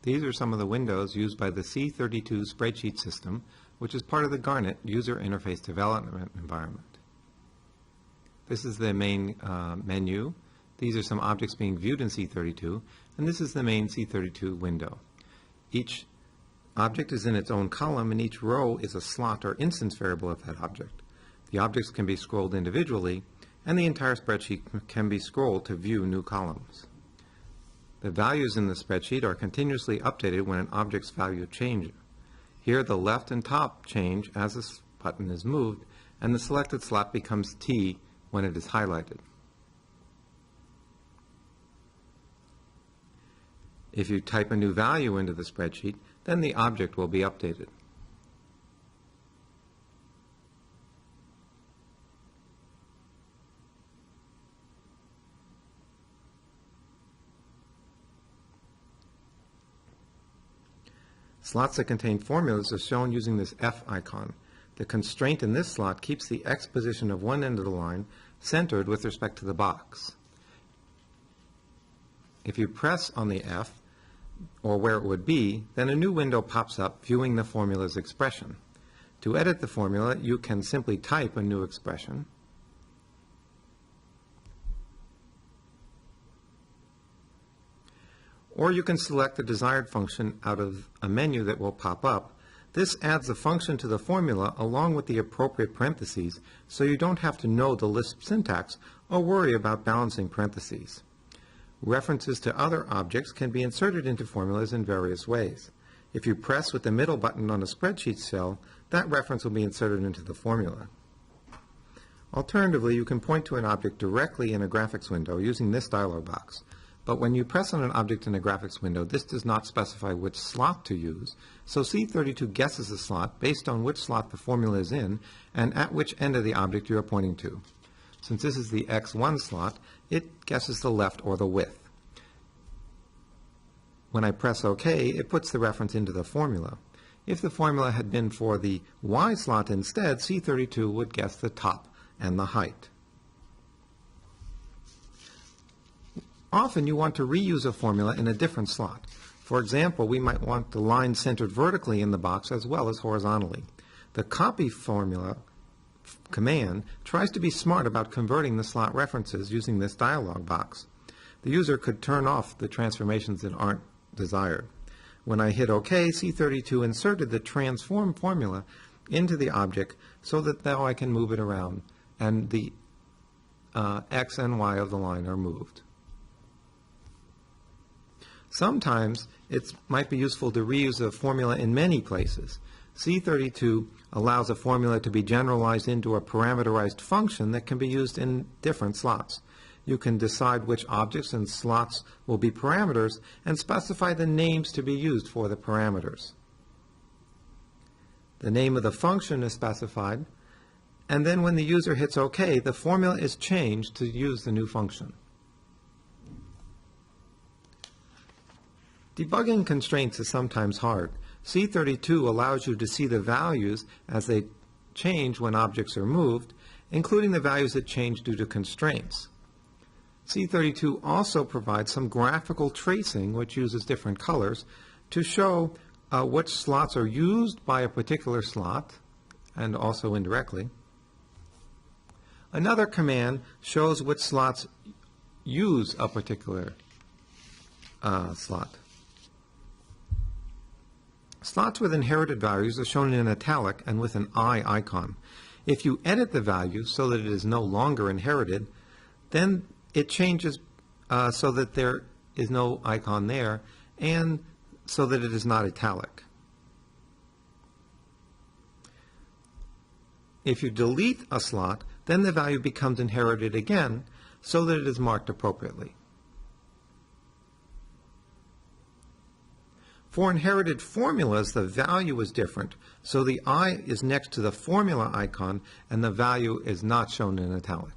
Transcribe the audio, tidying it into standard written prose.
These are some of the windows used by the C32 spreadsheet system, which is part of the Garnet User Interface Development Environment. This is the main menu. These are some objects being viewed in C32, and this is the main C32 window. Each object is in its own column, and each row is a slot or instance variable of that object. The objects can be scrolled individually, and the entire spreadsheet can be scrolled to view new columns. The values in the spreadsheet are continuously updated when an object's value changes. Here, the left and top change as this button is moved, and the selected slot becomes T when it is highlighted. If you type a new value into the spreadsheet, then the object will be updated. Slots that contain formulas are shown using this F icon. The constraint in this slot keeps the X position of one end of the line centered with respect to the box. If you press on the F, or where it would be, then a new window pops up viewing the formula's expression. To edit the formula, you can simply type a new expression. Or you can select the desired function out of a menu that will pop up. This adds the function to the formula along with the appropriate parentheses, so you don't have to know the Lisp syntax or worry about balancing parentheses. References to other objects can be inserted into formulas in various ways. If you press with the middle button on a spreadsheet cell, that reference will be inserted into the formula. Alternatively, you can point to an object directly in a graphics window using this dialog box. But when you press on an object in a graphics window, this does not specify which slot to use, so C32 guesses the slot based on which slot the formula is in and at which end of the object you are pointing to. Since this is the X1 slot, it guesses the left or the width. When I press OK, it puts the reference into the formula. If the formula had been for the Y slot instead, C32 would guess the top and the height. Often you want to reuse a formula in a different slot. For example, we might want the line centered vertically in the box as well as horizontally. The copy formula command tries to be smart about converting the slot references using this dialog box. The user could turn off the transformations that aren't desired. When I hit OK, C32 inserted the transform formula into the object so that now I can move it around, and the X and Y of the line are moved. Sometimes it might be useful to reuse a formula in many places. C32 allows a formula to be generalized into a parameterized function that can be used in different slots. You can decide which objects and slots will be parameters and specify the names to be used for the parameters. The name of the function is specified, and then when the user hits OK, the formula is changed to use the new function. Debugging constraints is sometimes hard. C32 allows you to see the values as they change when objects are moved, including the values that change due to constraints. C32 also provides some graphical tracing, which uses different colors, to show which slots are used by a particular slot, and also indirectly. Another command shows which slots use a particular slot. Slots with inherited values are shown in italic and with an I icon. If you edit the value so that it is no longer inherited, then it changes so that there is no icon there and so that it is not italic. If you delete a slot, then the value becomes inherited again so that it is marked appropriately. For inherited formulas, the value is different, so the I is next to the formula icon and the value is not shown in italic.